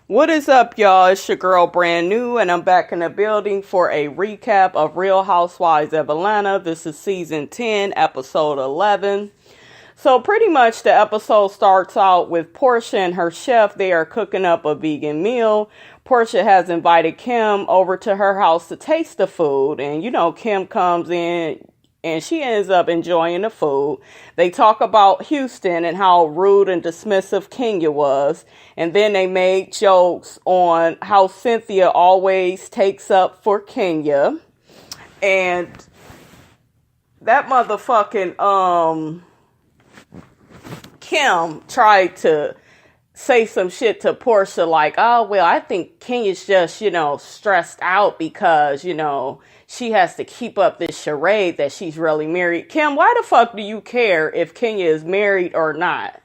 What is up, y'all? It's your girl Brand New, and I'm back in the building for a recap of Real Housewives of Atlanta. This is season 10, episode 11. So pretty much the episode starts out with Portia and her chef. They are cooking up a vegan meal. Portia has invited Kim over to her house to taste the food, and Kim comes in and she ends up enjoying the food. They talk about Houston and how rude and dismissive Kenya was. And then they made jokes on how Cynthia always takes up for Kenya. And that motherfucking, Kim tried to say some shit to Portia like, oh, well, I think Kenya's just, stressed out because, she has to keep up this charade that she's really married. Kim, why the fuck do you care if Kenya is married or not?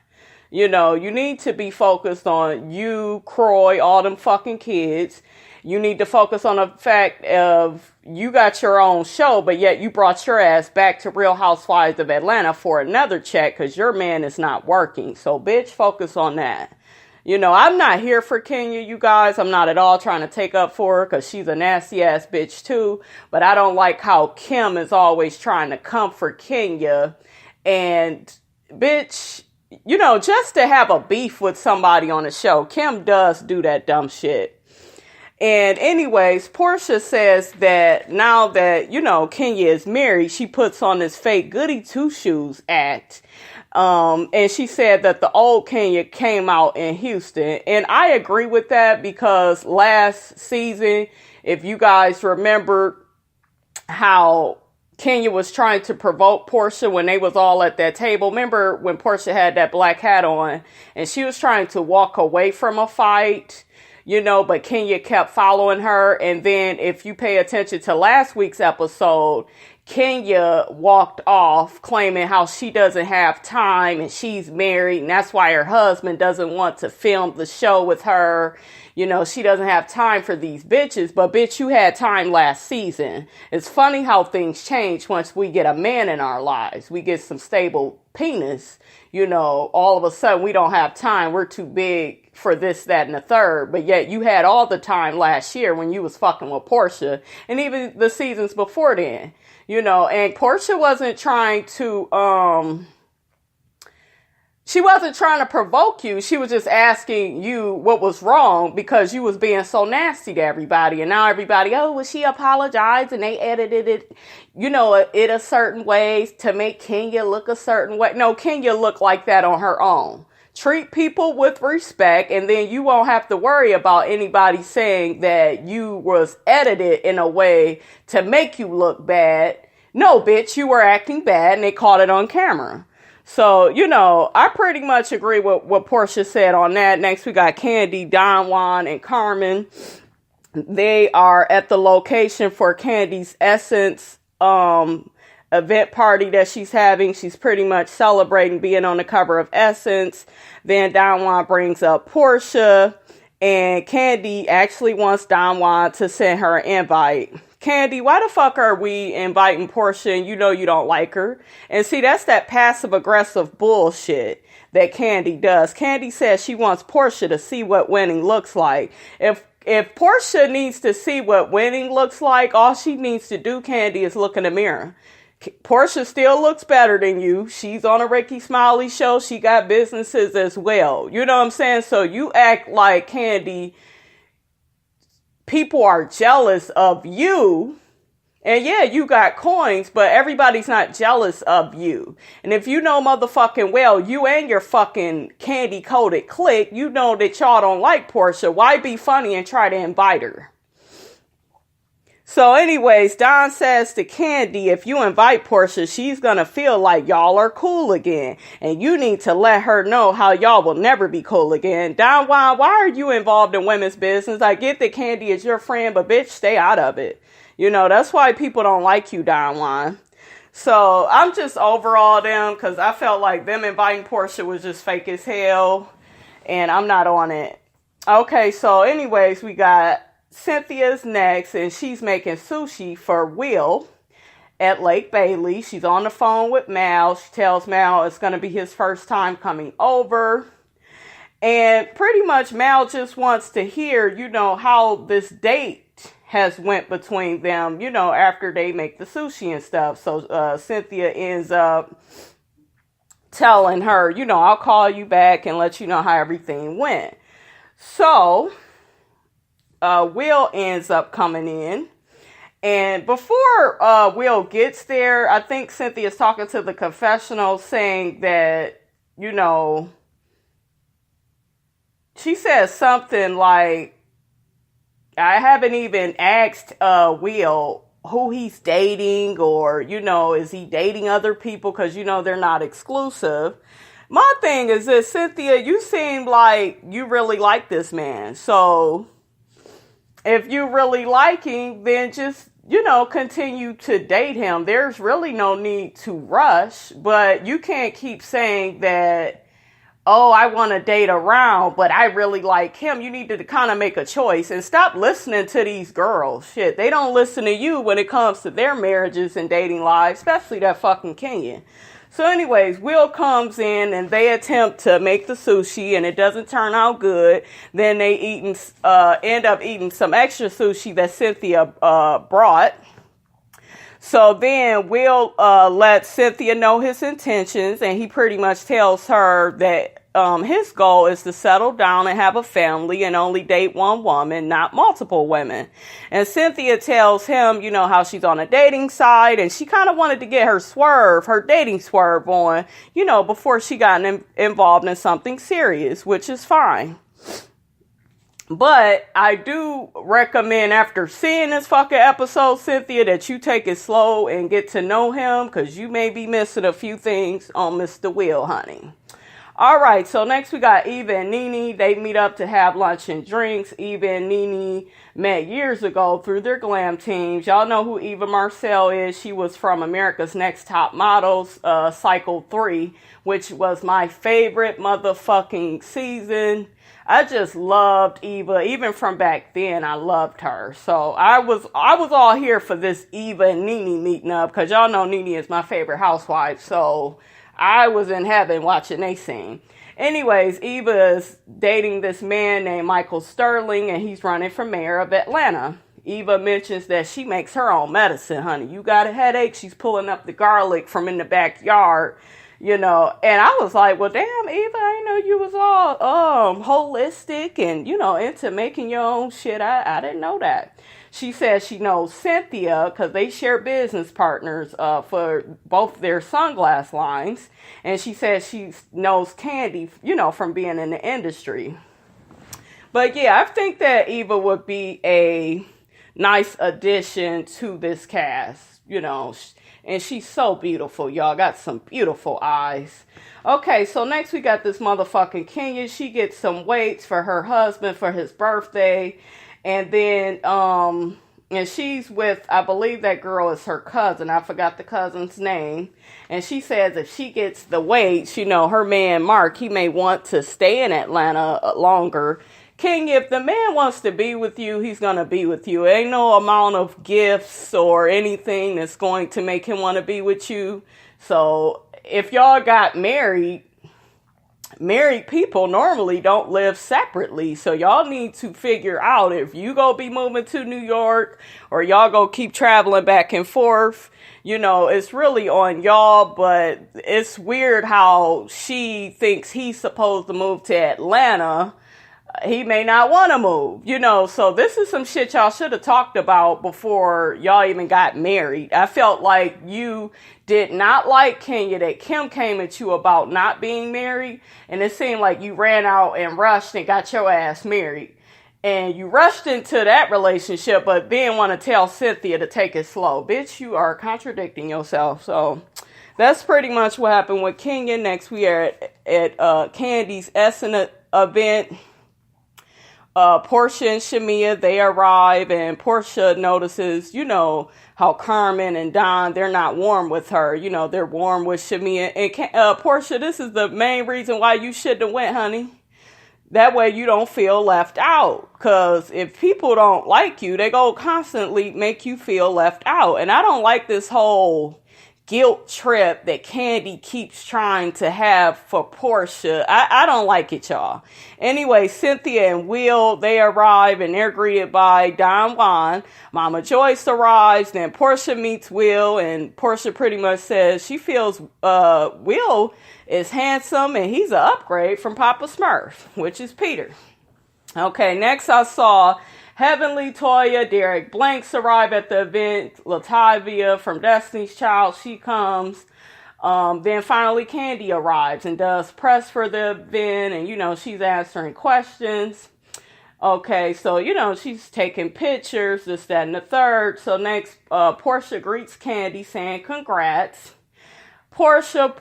You need to be focused on you, Croy, all them fucking kids. You need to focus on the fact of you got your own show, but yet you brought your ass back to Real Housewives of Atlanta for another check because your man is not working. So, bitch, focus on that. I'm not here for Kenya, you guys. I'm not at all trying to take up for her because she's a nasty ass bitch too. But I don't like how Kim is always trying to come for Kenya. And bitch, just to have a beef with somebody on the show, Kim does do that dumb shit. And anyways, Portia says that now that, Kenya is married, she puts on this fake goody two-shoes act. And she said that the old Kenya came out in Houston. And I agree with that because last season, if you guys remember how Kenya was trying to provoke Portia when they was all at that table. Remember when Portia had that black hat on and she was trying to walk away from a fight, but Kenya kept following her. And then if you pay attention to last week's episode, Kenya walked off claiming how she doesn't have time and she's married and that's why her husband doesn't want to film the show with her. She doesn't have time for these bitches, but bitch, you had time last season. It's funny how things change once we get a man in our lives. We get some stable penis, all of a sudden we don't have time. We're too big for this, that, and the third. But yet you had all the time last year when you was fucking with Portia and even the seasons before then. And Portia wasn't trying to, she wasn't trying to provoke you. She was just asking you what was wrong because you was being so nasty to everybody. And now everybody, oh, well, she apologized and they edited it, it a certain way to make Kenya look a certain way. No, Kenya looked like that on her own. Treat people with respect, and then you won't have to worry about anybody saying that you was edited in a way to make you look bad. No, bitch, you were acting bad, and they caught it on camera. So, I pretty much agree with what Portia said on that. Next, we got Kandi, Don Juan, and Carmen. They are at the location for Kandi's Essence event party that she's having. She's pretty much celebrating being on the cover of Essence. Then Don Juan brings up Portia, and Kandi actually wants Don Juan to send her an invite. Kandi, why the fuck are we inviting Portia and you don't like her? And see, that's that passive aggressive bullshit that Kandi does. Kandi says she wants Portia to see what winning looks like. If Portia needs to see what winning looks like, all she needs to do, Kandi, is look in the mirror. Portia still looks better than you. She's on a Ricky Smiley show. She got businesses as well. You know what I'm saying? So you act like, Kandi, people are jealous of you. And yeah, you got coins, but everybody's not jealous of you. And if you know motherfucking well, you and your fucking candy-coated clique, you know that y'all don't like Portia. Why be funny and try to invite her? So anyways, Don says to Kandi, if you invite Portia, she's going to feel like y'all are cool again. And you need to let her know how y'all will never be cool again. Don Juan, why are you involved in women's business? I get that Kandi is your friend, but bitch, stay out of it. That's why people don't like you, Don Juan. So I'm just over all them because I felt like them inviting Portia was just fake as hell. And I'm not on it. Okay, so anyways, we got Cynthia's next, and she's making sushi for Will at Lake Bailey. She's on the phone with Mal. She tells Mal it's going to be his first time coming over. And pretty much Mal just wants to hear, how this date has went between them, after they make the sushi and stuff. So Cynthia ends up telling her, I'll call you back and let you know how everything went. So Will ends up coming in. And before Will gets there, I think Cynthia's talking to the confessional saying that, she says something like, I haven't even asked Will who he's dating or, is he dating other people? Because, they're not exclusive. My thing is this, Cynthia, you seem like you really like this man. So if you really like him, then just, continue to date him. There's really no need to rush, but you can't keep saying that, oh, I want to date around, but I really like him. You need to kind of make a choice and stop listening to these girls. Shit, they don't listen to you when it comes to their marriages and dating lives, especially that fucking Kenyan. So anyways, Will comes in and they attempt to make the sushi and it doesn't turn out good. Then they end up eating some extra sushi that Cynthia brought. So then Will lets Cynthia know his intentions and he pretty much tells her that his goal is to settle down and have a family and only date one woman, not multiple women. And Cynthia tells him, how she's on a dating site and she kind of wanted to get her dating swerve on, before she got involved in something serious, which is fine. But I do recommend after seeing this fucking episode, Cynthia, that you take it slow and get to know him because you may be missing a few things on Mr. Will, honey. All right, so next we got Eva and NeNe. They meet up to have lunch and drinks. Eva and NeNe met years ago through their glam teams. Y'all know who Eva Marcel is. She was from America's Next Top Models, Cycle 3, which was my favorite motherfucking season. I just loved Eva. Even from back then, I loved her. So I was all here for this Eva and NeNe meeting up because y'all know NeNe is my favorite housewife. So I was in heaven watching they scene. Anyways, Eva is dating this man named Michael Sterling, and he's running for mayor of Atlanta. Eva mentions that she makes her own medicine, honey. You got a headache? She's pulling up the garlic from in the backyard, and I was like, well, damn, Eva, I know you was all holistic and, into making your own shit. I didn't know that. She says she knows Cynthia because they share business partners for both their sunglass lines. And she says she knows Kandi, from being in the industry. But yeah, I think that Eva would be a nice addition to this cast, and she's so beautiful, y'all. Got some beautiful eyes. Okay, so next we got this motherfucking Kenya. She gets some weights for her husband for his birthday. And then, and she's with, I believe that girl is her cousin. I forgot the cousin's name. And she says if she gets the weights, her man, Mark, he may want to stay in Atlanta longer. King, if the man wants to be with you, he's going to be with you. Ain't no amount of gifts or anything that's going to make him want to be with you. So if y'all got married people normally don't live separately. So y'all need to figure out if you go be moving to New York or y'all go keep traveling back and forth. It's really on y'all, but it's weird how she thinks he's supposed to move to Atlanta. He may not want to move, so this is some shit y'all should have talked about before y'all even got married. I felt like you did not like Kenya, that Kim came at you about not being married, and it seemed like you ran out and rushed and got your ass married. And you rushed into that relationship, but then want to tell Cynthia to take it slow. Bitch, you are contradicting yourself. So that's pretty much what happened with Kenya. Next, we are at Kandi's Essence event. Portia and Shamia, they arrive, and Portia notices, how Carmen and Don, they're not warm with her. They're warm with Shamia. And Portia, this is the main reason why you shouldn't have went, honey. That way you don't feel left out. Because if people don't like you, they go constantly make you feel left out. And I don't like this whole guilt trip that Kandi keeps trying to have for Portia. I don't like it, y'all. Anyway, Cynthia and Will, they arrive and they're greeted by Don Juan. Mama Joyce arrives, then Portia meets Will, and Portia pretty much says she feels Will is handsome and he's an upgrade from Papa Smurf, which is Peter. Okay, next I saw Heavenly, Toya, Derek Blanks arrive at the event. Latavia from Destiny's Child, she comes. Then finally Kandi arrives and does press for the event. And, she's answering questions. Okay, so, she's taking pictures, this, that, and the third. So next, Portia greets Kandi saying congrats. Portia,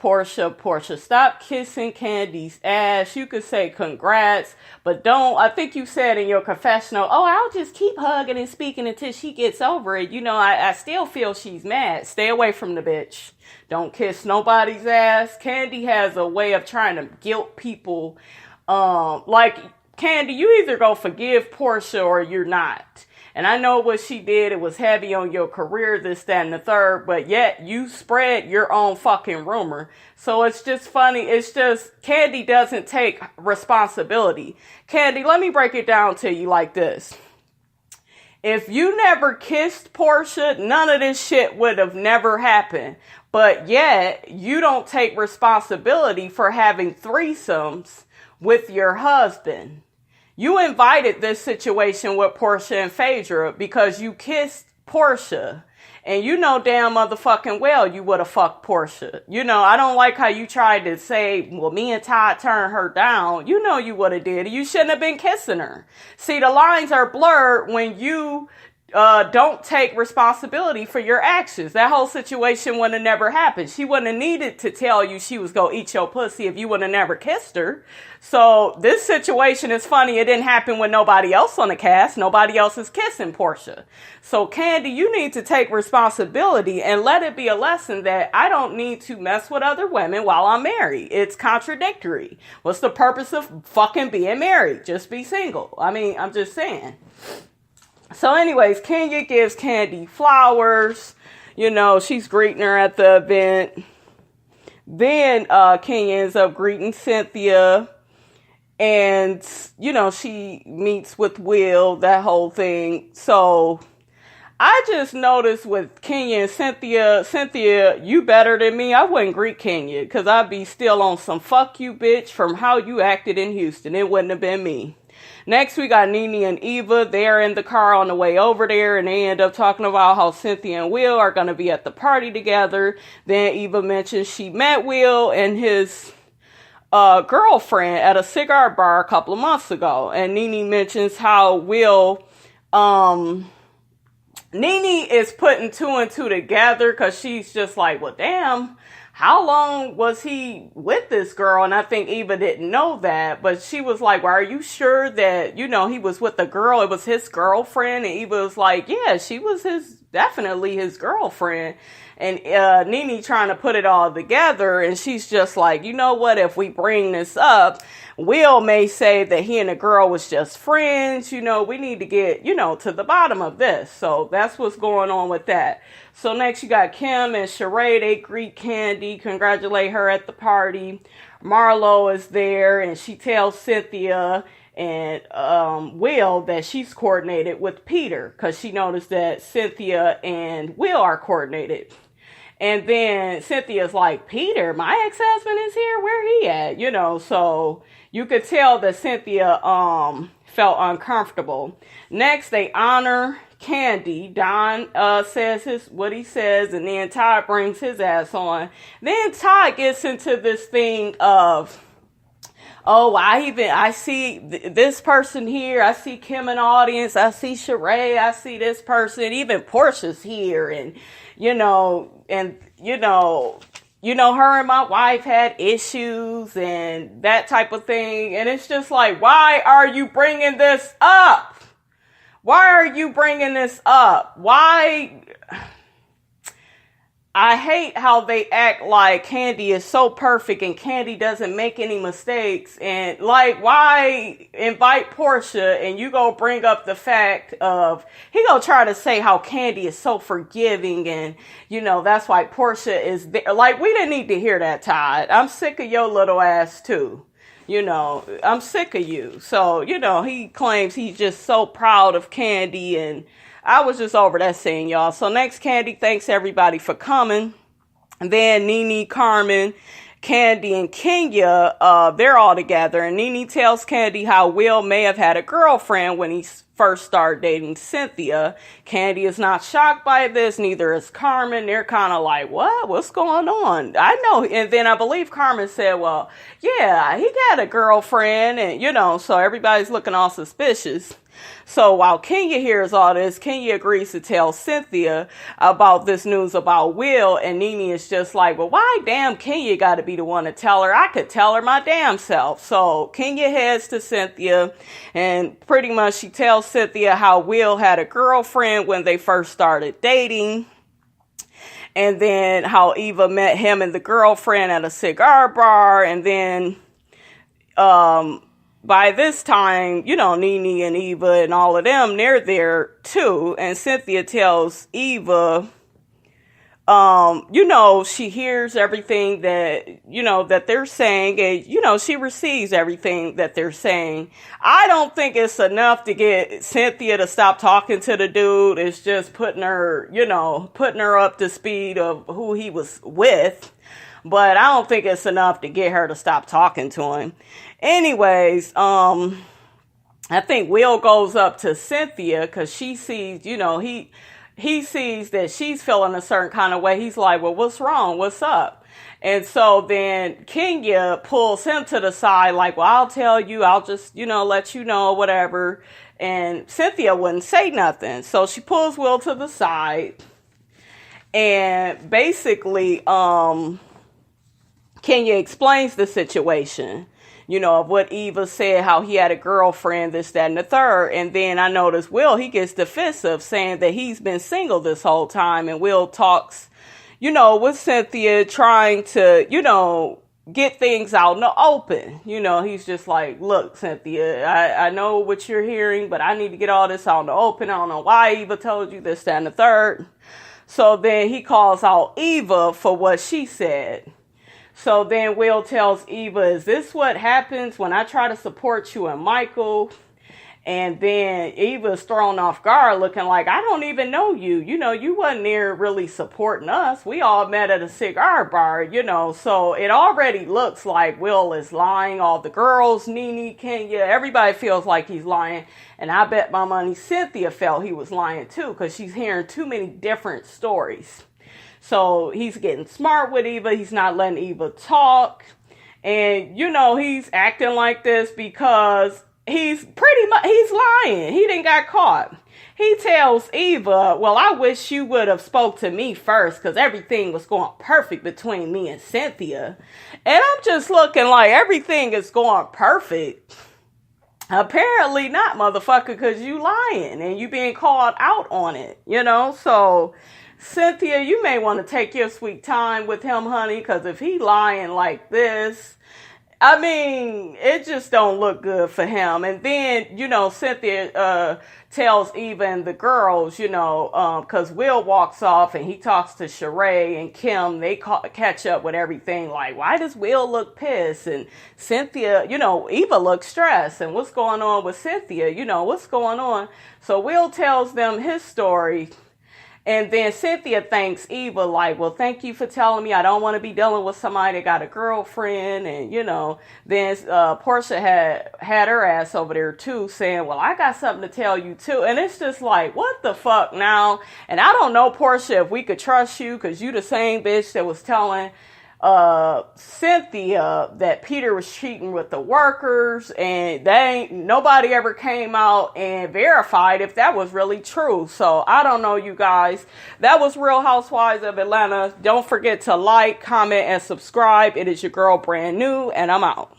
stop kissing Kandi's ass. You could say congrats, but don't, I think you said in your confessional, I'll just keep hugging and speaking until she gets over it. I still feel she's mad. Stay away from the bitch. Don't kiss nobody's ass. Kandi has a way of trying to guilt people. Like, Kandi, you either go forgive Portia or you're not. And I know what she did, it was heavy on your career, this, that, and the third, but yet you spread your own fucking rumor. So it's just funny. It's just, Kandi doesn't take responsibility. Kandi, let me break it down to you like this. If you never kissed Portia, none of this shit would have never happened. But yet, you don't take responsibility for having threesomes with your husband. You invited this situation with Portia and Phaedra because you kissed Portia. And you know damn motherfucking well you would have fucked Portia. I don't like how you tried to say, well, me and Todd turned her down. You know you would have did. You shouldn't have been kissing her. See, the lines are blurred when you don't take responsibility for your actions. That whole situation would have never happened. She wouldn't have needed to tell you she was going to eat your pussy if you would have never kissed her. So this situation is funny. It didn't happen with nobody else on the cast. Nobody else is kissing Portia. So Kandi, you need to take responsibility and let it be a lesson that I don't need to mess with other women while I'm married. It's contradictory. What's the purpose of fucking being married? Just be single. I mean, I'm just saying. So anyways, Kenya gives Kandi flowers. She's greeting her at the event. Then Kenya ends up greeting Cynthia. And, she meets with Will, that whole thing. So I just noticed with Kenya and Cynthia, you better than me. I wouldn't greet Kenya because I'd be still on some fuck you bitch from how you acted in Houston. It wouldn't have been me. Next, we got NeNe and Eva. They're in the car on the way over there, and they end up talking about how Cynthia and Will are going to be at the party together. Then Eva mentions she met Will and his girlfriend at a cigar bar a couple of months ago. And NeNe mentions how Will, NeNe is putting two and two together because she's just like, well, damn. How long was he with this girl? And I think Eva didn't know that, but she was like, well, are you sure that, he was with the girl? It was his girlfriend. And Eva was like, yeah, she was definitely his girlfriend. And NeNe trying to put it all together. And she's just like, you know what? If we bring this up, Will may say that he and the girl was just friends. We need to get, to the bottom of this. So that's what's going on with that. So next you got Kim and Sheree. They greet Kandi, congratulate her at the party. Marlo is there and she tells Cynthia and Will that she's coordinated with Peter because she noticed that Cynthia and Will are coordinated. And then Cynthia's like, Peter, my ex-husband is here. Where he at? So you could tell that Cynthia felt uncomfortable. Next, they honor Kandi. Don says what he says, and then Todd brings his ass on. Then Todd gets into this thing of, I see this person here. I see Kim in the audience. I see Sheree. I see this person. Even Portia's here, and her and my wife had issues and that type of thing. And it's just like, why are you bringing this up? Why are you bringing this up? Why? I hate how they act like Kandi is so perfect and Kandi doesn't make any mistakes. And like, why invite Portia and you go bring up the fact of, he gonna try to say how Kandi is so forgiving and, that's why Portia is there. Like, we didn't need to hear that, Todd. I'm sick of your little ass too. I'm sick of you. So, he claims he's just so proud of Kandi, and I was just over that scene, y'all. So next, Kandi thanks everybody for coming. And then NeNe, Carmen, Kandi, and Kenya, they're all together. And NeNe tells Kandi how Will may have had a girlfriend when he first started dating Cynthia. Kandi is not shocked by this. Neither is Carmen. They're kind of like, what? What's going on? I know. And then I believe Carmen said, well, yeah, he got a girlfriend. And, so everybody's looking all suspicious. So while Kenya hears all this, Kenya agrees to tell Cynthia about this news about Will, and NeNe is just like, well, why damn Kenya got to be the one to tell her? I could tell her my damn self. So Kenya heads to Cynthia, and pretty much she tells Cynthia how Will had a girlfriend when they first started dating, and then how Eva met him and the girlfriend at a cigar bar, and then by this time, NeNe and Eva and all of them, they're there too. And Cynthia tells Eva, she hears everything that, that they're saying. And, she receives everything that they're saying. I don't think it's enough to get Cynthia to stop talking to the dude. It's just putting her up to speed of who he was with. But I don't think it's enough to get her to stop talking to him. Anyways, I think Will goes up to Cynthia because she sees, he sees that she's feeling a certain kind of way. He's like, well, what's wrong? What's up? And so then Kenya pulls him to the side like, well, I'll tell you. I'll just, let you know, whatever. And Cynthia wouldn't say nothing. So she pulls Will to the side. And basically, Kenya explains the situation, of what Eva said, how he had a girlfriend, this, that, and the third. And then I noticed Will, he gets defensive, saying that he's been single this whole time. And Will talks, with Cynthia, trying to, get things out in the open. He's just like, look, Cynthia, I know what you're hearing, but I need to get all this out in the open. I don't know why Eva told you this, that, and the third. So then he calls out Eva for what she said. So then Will tells Eva, is this what happens when I try to support you and Michael? And then Eva's thrown off guard, looking like, I don't even know you. You wasn't there really supporting us. We all met at a cigar bar, So it already looks like Will is lying. All the girls, NeNe, Kenya, everybody feels like he's lying. And I bet my money Cynthia felt he was lying too, because she's hearing too many different stories. So he's getting smart with Eva. He's not letting Eva talk. And, he's acting like this because he's lying. He didn't got caught. He tells Eva, well, I wish you would have spoke to me first because everything was going perfect between me and Cynthia. And I'm just looking like everything is going perfect. Apparently not, motherfucker, because you lying and you being called out on it, So Cynthia, you may want to take your sweet time with him, honey, because if he lying like this, I mean, it just don't look good for him. And then, Cynthia tells Eva and the girls, because Will walks off and he talks to Sheree and Kim. They catch up with everything. Like, why does Will look pissed? And Cynthia, Eva looks stressed. And what's going on with Cynthia? What's going on? So Will tells them his story. And then Cynthia thanks Eva like, well, thank you for telling me. I don't want to be dealing with somebody that got a girlfriend. And, then Portia had her ass over there, too, saying, well, I got something to tell you, too. And it's just like, what the fuck now? And I don't know, Portia, if we could trust you because you the same bitch that was telling Cynthia that Peter was cheating with the workers, and nobody ever came out and verified if that was really true. So I don't know, you guys. That was Real Housewives of Atlanta. Don't forget to like, comment, and subscribe. It is your girl Brand New, and I'm out.